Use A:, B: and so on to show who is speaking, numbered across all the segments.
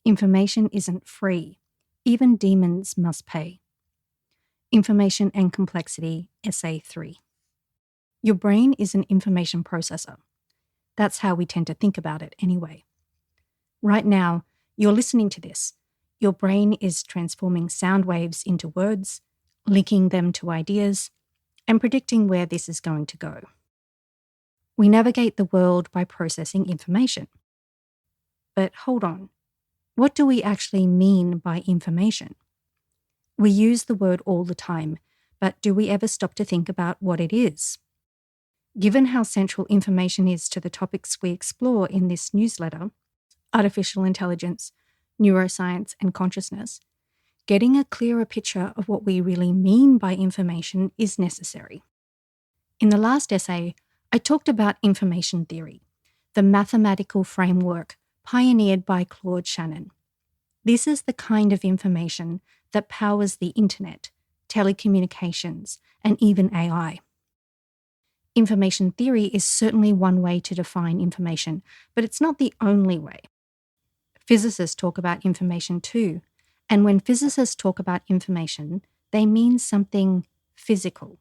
A: Information isn't free. Even demons must pay. Information and Complexity, Essay 3. Your brain is an information processor. That's how we tend to think about it anyway. Right now, you're listening to this. Your brain is transforming sound waves into words, linking them to ideas, and predicting where this is going to go. We navigate the world by processing information. But hold on. What do we actually mean by information? We use the word all the time, but do we ever stop to think about what it is? Given how central information is to the topics we explore in this newsletter, artificial intelligence, neuroscience, and consciousness, getting a clearer picture of what we really mean by information is necessary. In the last essay, I talked about information theory, the mathematical framework pioneered by Claude Shannon. This is the kind of information that powers the internet, telecommunications, and even AI. Information theory is certainly one way to define information, but it's not the only way. Physicists talk about information too, and when physicists talk about information, they mean something physical.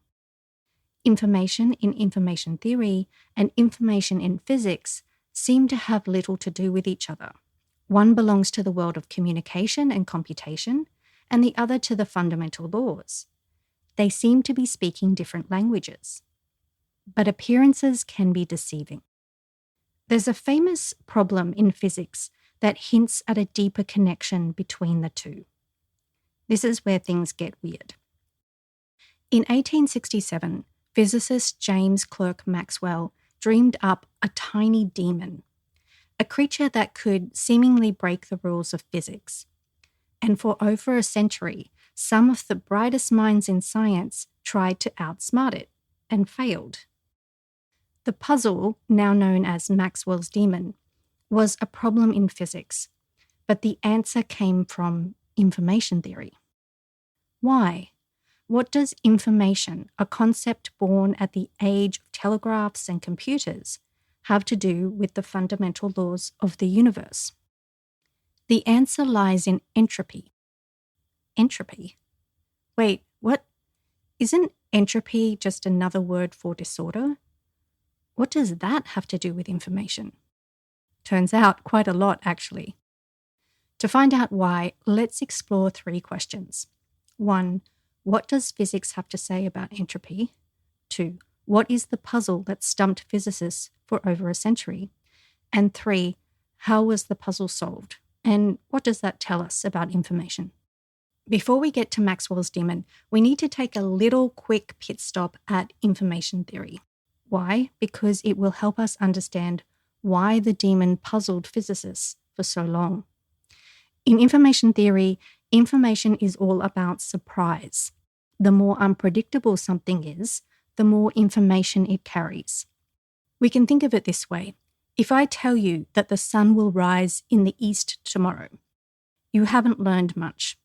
A: Information in information theory and information in physics seem to have little to do with each other. One belongs to the world of communication and computation, and the other to the fundamental laws. They seem to be speaking different languages. But appearances can be deceiving. There's a famous problem in physics that hints at a deeper connection between the two. This is where things get weird. In 1867, physicist James Clerk Maxwell dreamed up a tiny demon, a creature that could seemingly break the rules of physics. And for over a century, some of the brightest minds in science tried to outsmart it and failed. The puzzle, now known as Maxwell's demon, was a problem in physics, but the answer came from information theory. Why? What does information, a concept born at the age of telegraphs and computers, have to do with the fundamental laws of the universe? The answer lies in entropy. Entropy? Wait, what? Isn't entropy just another word for disorder? What does that have to do with information? Turns out quite a lot, actually. To find out why, let's explore 3 questions. 1. What does physics have to say about entropy? 2. What is the puzzle that stumped physicists for over a century? And 3. How was the puzzle solved? And what does that tell us about information? Before we get to Maxwell's demon, we need to take a little quick pit stop at information theory. Why? Because it will help us understand why the demon puzzled physicists for so long. In information theory, information is all about surprise. The more unpredictable something is, the more information it carries. We can think of it this way. If I tell you that the sun will rise in the east tomorrow, you haven't learned much.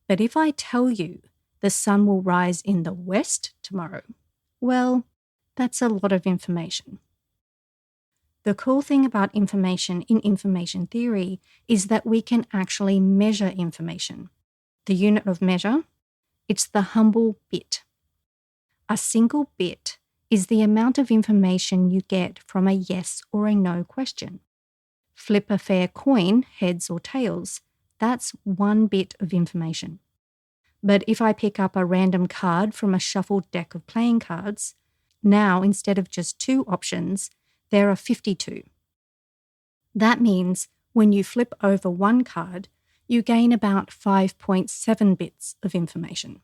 A: But if I tell you the sun will rise in the west tomorrow, well, that's a lot of information. The cool thing about information in information theory is that we can actually measure information. The unit of measure? It's the humble bit. A single bit is the amount of information you get from a yes or a no question. Flip a fair coin, heads or tails, that's 1 bit of information. But if I pick up a random card from a shuffled deck of playing cards, now instead of just 2 options, there are 52. That means when you flip over 1 card, you gain about 5.7 bits of information.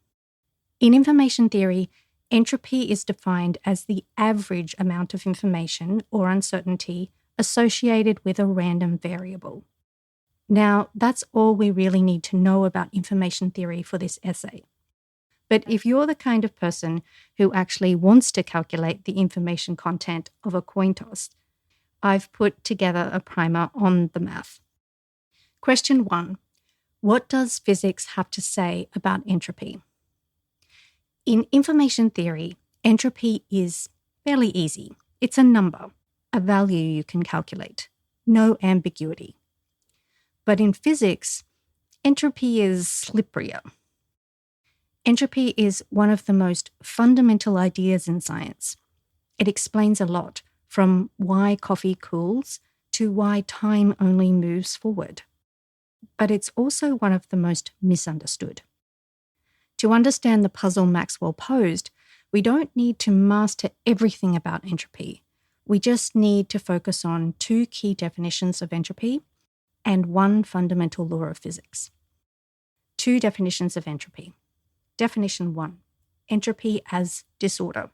A: In information theory, entropy is defined as the average amount of information or uncertainty associated with a random variable. Now, that's all we really need to know about information theory for this essay. But if you're the kind of person who actually wants to calculate the information content of a coin toss, I've put together a primer on the math. Question 1. What does physics have to say about entropy? In information theory, entropy is fairly easy. It's a number, a value you can calculate. No ambiguity. But in physics, entropy is slipperier. Entropy is one of the most fundamental ideas in science. It explains a lot, from why coffee cools to why time only moves forward. But it's also one of the most misunderstood. To understand the puzzle Maxwell posed, we don't need to master everything about entropy. We just need to focus on two key definitions of entropy and one fundamental law of physics. Two definitions of entropy. Definition 1, entropy as disorder.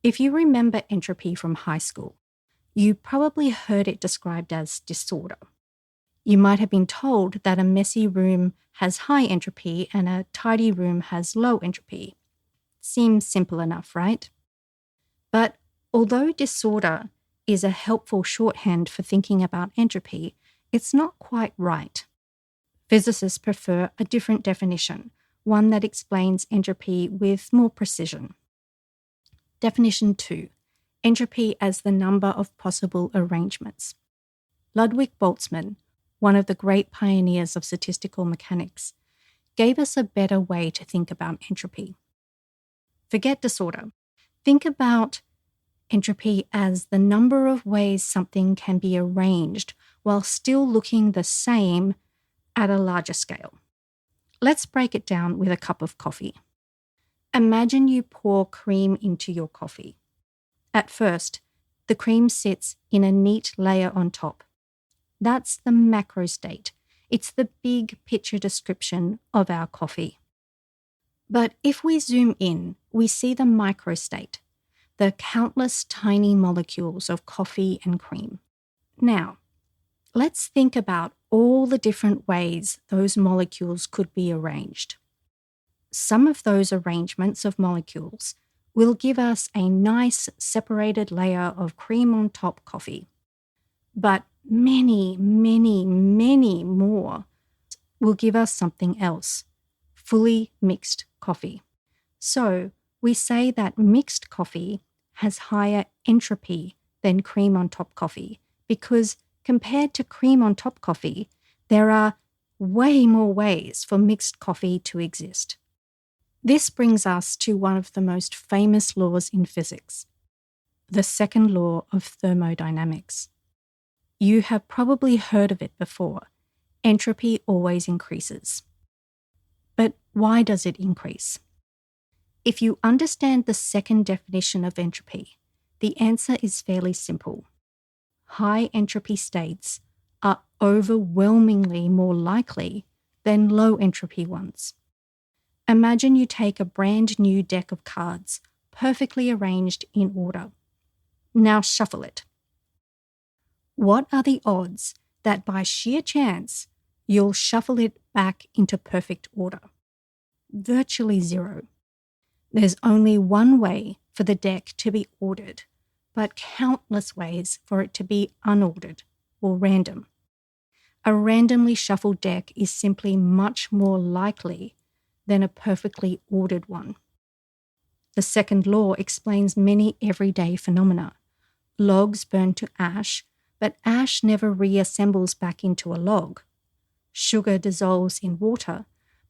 A: If you remember entropy from high school, you probably heard it described as disorder. You might have been told that a messy room has high entropy and a tidy room has low entropy. Seems simple enough, right? But although disorder is a helpful shorthand for thinking about entropy, it's not quite right. Physicists prefer a different definition, one that explains entropy with more precision. Definition 2, entropy as the number of possible arrangements. Ludwig Boltzmann, one of the great pioneers of statistical mechanics, gave us a better way to think about entropy. Forget disorder. Think about entropy as the number of ways something can be arranged while still looking the same at a larger scale. Let's break it down with a cup of coffee. Imagine you pour cream into your coffee. At first, the cream sits in a neat layer on top. That's the macro state. It's the big picture description of our coffee. But if we zoom in, we see the micro state, the countless tiny molecules of coffee and cream. Now, let's think about all the different ways those molecules could be arranged. Some of those arrangements of molecules will give us a nice separated layer of cream on top coffee. But many, many, many more will give us something else, fully mixed coffee. So we say that mixed coffee has higher entropy than cream on top coffee because compared to cream on top coffee, there are way more ways for mixed coffee to exist. This brings us to one of the most famous laws in physics, the second law of thermodynamics. You have probably heard of it before. Entropy always increases. But why does it increase? If you understand the second definition of entropy, the answer is fairly simple. High entropy states are overwhelmingly more likely than low entropy ones. Imagine you take a brand new deck of cards, perfectly arranged in order. Now shuffle it. What are the odds that by sheer chance you'll shuffle it back into perfect order? Virtually zero. There's only one way for the deck to be ordered, but countless ways for it to be unordered or random. A randomly shuffled deck is simply much more likely than a perfectly ordered one. The second law explains many everyday phenomena. Logs burn to ash, but ash never reassembles back into a log. Sugar dissolves in water,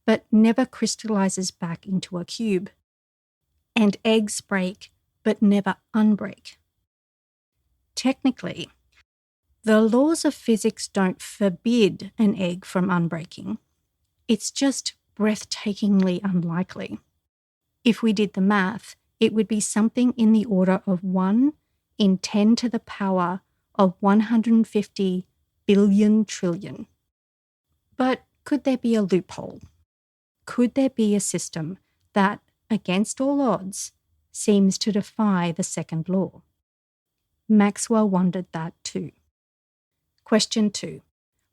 A: but never crystallizes back into a cube. And eggs break, but never unbreak. Technically, the laws of physics don't forbid an egg from unbreaking. It's just breathtakingly unlikely. If we did the math, it would be something in the order of 1 in 10 to the power of 150 billion trillion. But could there be a loophole? Could there be a system that, against all odds, seems to defy the second law? Maxwell wondered that too. Question 2.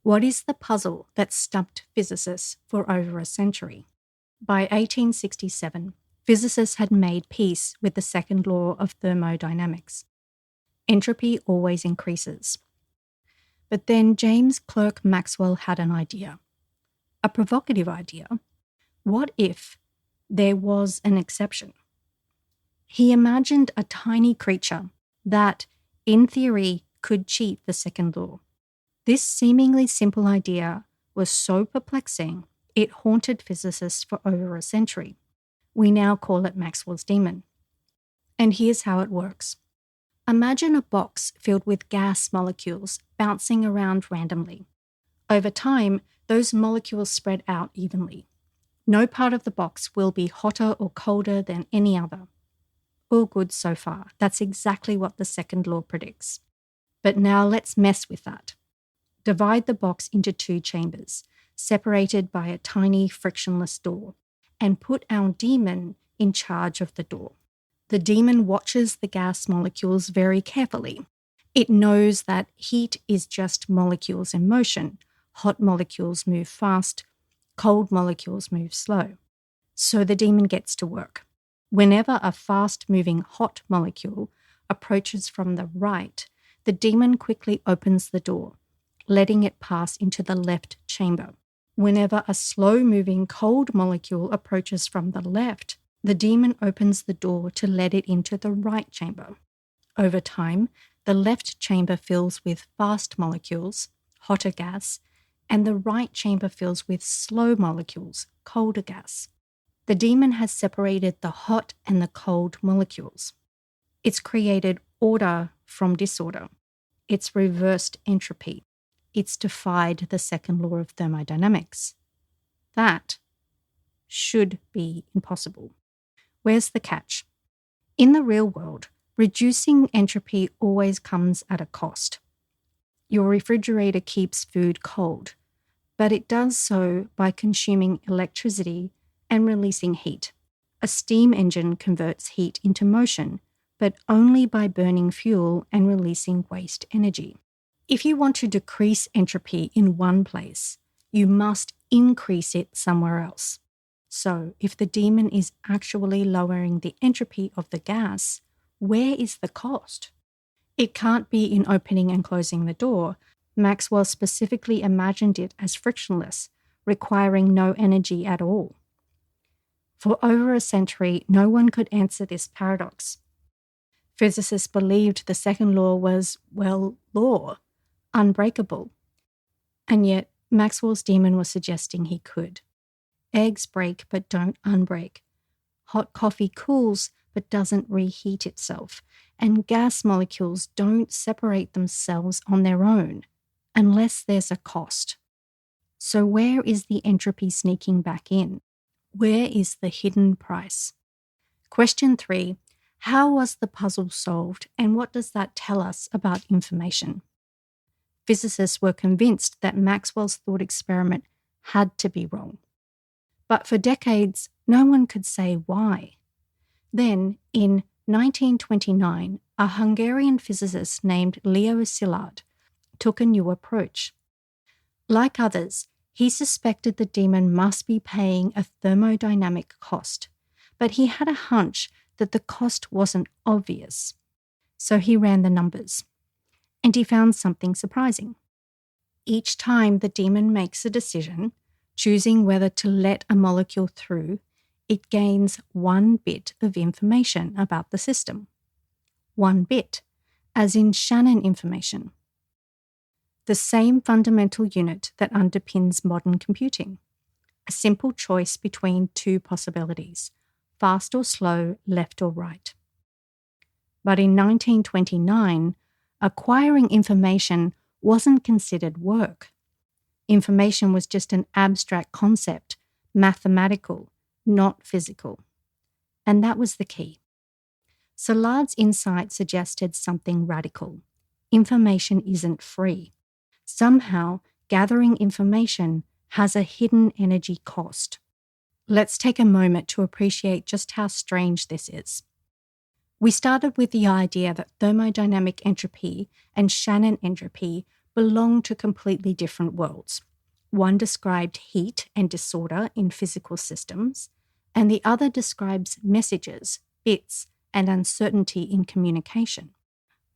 A: What is the puzzle that stumped physicists for over a century? By 1867, physicists had made peace with the second law of thermodynamics. Entropy always increases. But then James Clerk Maxwell had an idea. A provocative idea. What if there was an exception? He imagined a tiny creature that, in theory, could cheat the second law. This seemingly simple idea was so perplexing, it haunted physicists for over a century. We now call it Maxwell's demon. And here's how it works. Imagine a box filled with gas molecules bouncing around randomly. Over time, those molecules spread out evenly. No part of the box will be hotter or colder than any other. All good so far. That's exactly what the second law predicts. But now let's mess with that. Divide the box into two chambers, separated by a tiny frictionless door, and put our demon in charge of the door. The demon watches the gas molecules very carefully. It knows that heat is just molecules in motion. Hot molecules move fast, cold molecules move slow. So the demon gets to work. Whenever a fast-moving hot molecule approaches from the right, the demon quickly opens the door, letting it pass into the left chamber. Whenever a slow-moving cold molecule approaches from the left, the demon opens the door to let it into the right chamber. Over time, the left chamber fills with fast molecules, hotter gas, and the right chamber fills with slow molecules, colder gas. The demon has separated the hot and the cold molecules. It's created order from disorder. It's reversed entropy. It's defied the second law of thermodynamics. That should be impossible. Where's the catch? In the real world, reducing entropy always comes at a cost. Your refrigerator keeps food cold, but it does so by consuming electricity and releasing heat. A steam engine converts heat into motion, but only by burning fuel and releasing waste energy. If you want to decrease entropy in one place, you must increase it somewhere else. So, if the demon is actually lowering the entropy of the gas, where is the cost? It can't be in opening and closing the door. Maxwell specifically imagined it as frictionless, requiring no energy at all. For over a century, no one could answer this paradox. Physicists believed the second law was, law, unbreakable. And yet, Maxwell's demon was suggesting he could. Eggs break but don't unbreak. Hot coffee cools but doesn't reheat itself. And gas molecules don't separate themselves on their own unless there's a cost. So where is the entropy sneaking back in? Where is the hidden price? Question 3. How was the puzzle solved, and what does that tell us about information? Physicists were convinced that Maxwell's thought experiment had to be wrong. But for decades, no one could say why. Then, in 1929, a Hungarian physicist named Leo Szilard took a new approach. Like others, he suspected the demon must be paying a thermodynamic cost, but he had a hunch that the cost wasn't obvious. So he ran the numbers, and he found something surprising. Each time the demon makes a decision, choosing whether to let a molecule through, it gains 1 bit of information about the system. 1 bit, as in Shannon information. The same fundamental unit that underpins modern computing. A simple choice between 2 possibilities, fast or slow, left or right. But in 1929, acquiring information wasn't considered work. Information was just an abstract concept, mathematical, not physical. And that was the key. Szilard's insight suggested something radical. Information isn't free. Somehow, gathering information has a hidden energy cost. Let's take a moment to appreciate just how strange this is. We started with the idea that thermodynamic entropy and Shannon entropy belong to completely different worlds. One described heat and disorder in physical systems, and the other describes messages, bits, and uncertainty in communication.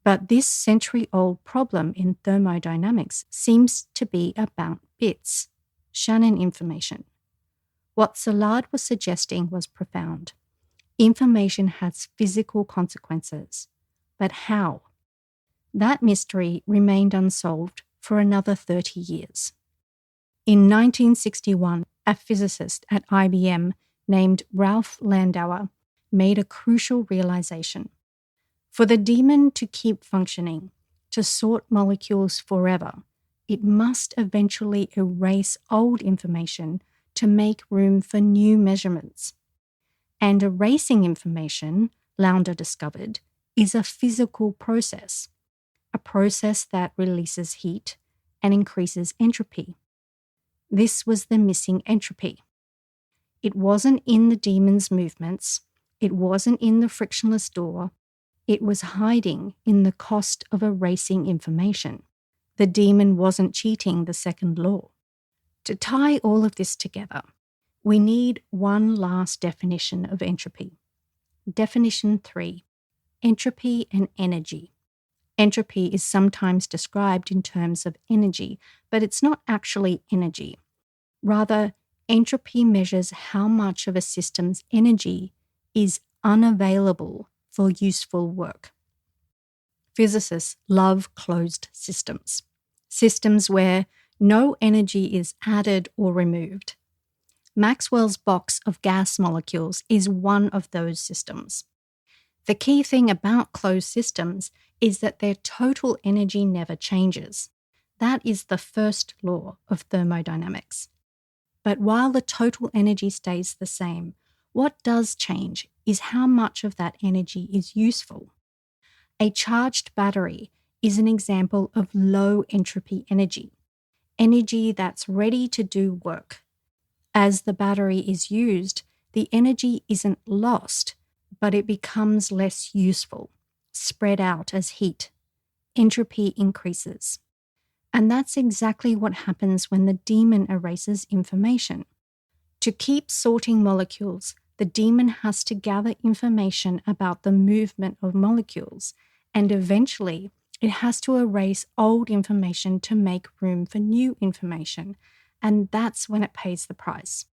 A: But this century-old problem in thermodynamics seems to be about bits, Shannon information. What Szilard was suggesting was profound. Information has physical consequences. But how? That mystery remained unsolved for another 30 years. In 1961, a physicist at IBM named Ralph Landauer made a crucial realization. For the demon to keep functioning, to sort molecules forever, it must eventually erase old information to make room for new measurements. And erasing information, Launder discovered, is a physical process, a process that releases heat and increases entropy. This was the missing entropy. It wasn't in the demon's movements, it wasn't in the frictionless door, it was hiding in the cost of erasing information. The demon wasn't cheating the second law. To tie all of this together, we need one last definition of entropy. Definition 3, entropy and energy. Entropy is sometimes described in terms of energy, but it's not actually energy. Rather, entropy measures how much of a system's energy is unavailable for useful work. Physicists love closed systems, systems where no energy is added or removed. Maxwell's box of gas molecules is one of those systems. The key thing about closed systems is that their total energy never changes. That is the first law of thermodynamics. But while the total energy stays the same, what does change is how much of that energy is useful. A charged battery is an example of low entropy energy, energy that's ready to do work. As the battery is used, the energy isn't lost, but it becomes less useful, spread out as heat. Entropy increases. And that's exactly what happens when the demon erases information. To keep sorting molecules, the demon has to gather information about the movement of molecules, and eventually it has to erase old information to make room for new information, and that's when it pays the price.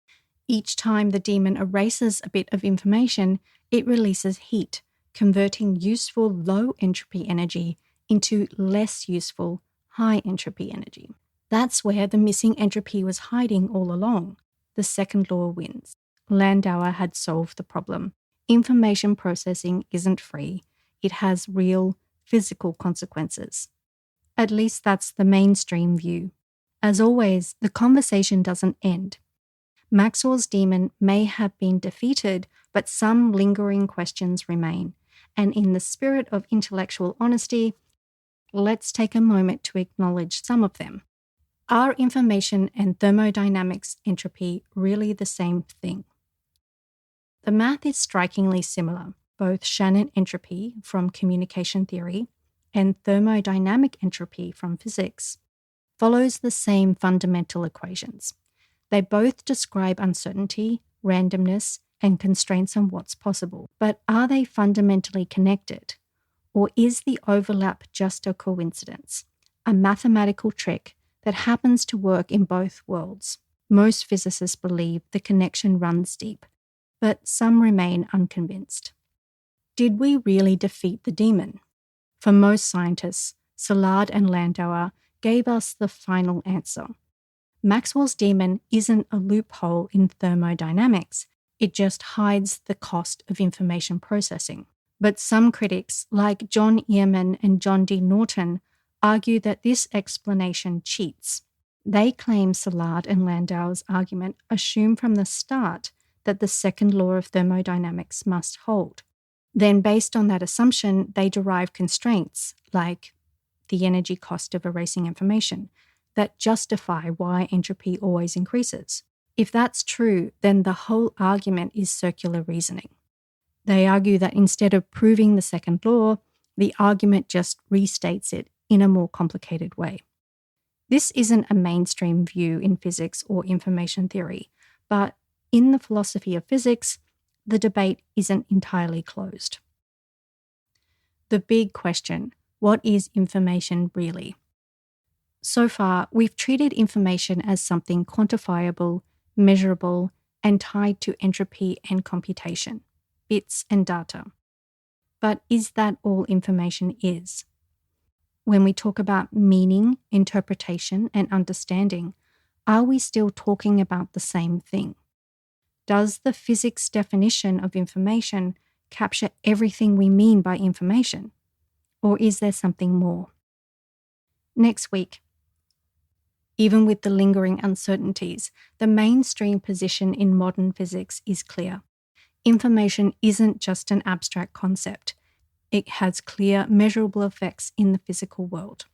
A: Each time the demon erases a bit of information, it releases heat, converting useful low entropy energy into less useful high entropy energy. That's where the missing entropy was hiding all along. The second law wins. Landauer had solved the problem. Information processing isn't free. It has real physical consequences. At least that's the mainstream view. As always, the conversation doesn't end. Maxwell's demon may have been defeated, but some lingering questions remain. And in the spirit of intellectual honesty, let's take a moment to acknowledge some of them. Are information and thermodynamics entropy really the same thing? The math is strikingly similar. Both Shannon entropy from communication theory and thermodynamic entropy from physics follows the same fundamental equations. They both describe uncertainty, randomness, and constraints on what's possible. But are they fundamentally connected? Or is the overlap just a coincidence, a mathematical trick that happens to work in both worlds? Most physicists believe the connection runs deep, but some remain unconvinced. Did we really defeat the demon? For most scientists, Szilard and Landauer gave us the final answer. Maxwell's demon isn't a loophole in thermodynamics, it just hides the cost of information processing. But some critics, like John Earman and John D. Norton, argue that this explanation cheats. They claim Szilard and Landauer's argument assume from the start that the second law of thermodynamics must hold. Then, based on that assumption, they derive constraints, like the energy cost of erasing information, that justify why entropy always increases. If that's true, then the whole argument is circular reasoning. They argue that instead of proving the second law, the argument just restates it in a more complicated way. This isn't a mainstream view in physics or information theory, but in the philosophy of physics, the debate isn't entirely closed. The big question, what is information really? So far, we've treated information as something quantifiable, measurable, and tied to entropy and computation, bits and data. But is that all information is? when we talk about meaning, interpretation, and understanding, are we still talking about the same thing? Does the physics definition of information capture everything we mean by information? Or is there something more? Next week, even with the lingering uncertainties, the mainstream position in modern physics is clear. Information isn't just an abstract concept. It has clear, measurable effects in the physical world.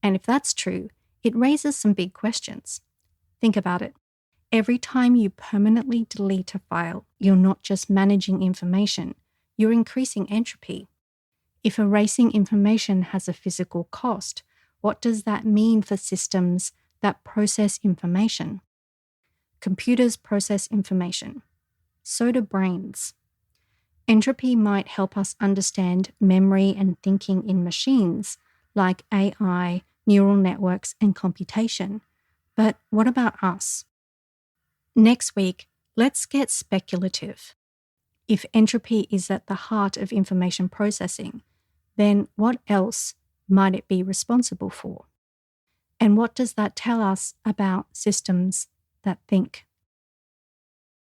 A: And if that's true, it raises some big questions. Think about it. Every time you permanently delete a file, you're not just managing information, you're increasing entropy. If erasing information has a physical cost, what does that mean for systems that process information? Computers process information. So do brains. Entropy might help us understand memory and thinking in machines, like AI, neural networks, and computation. But what about us? Next week, let's get speculative. If entropy is at the heart of information processing, then what else might it be responsible for? And what does that tell us about systems that think?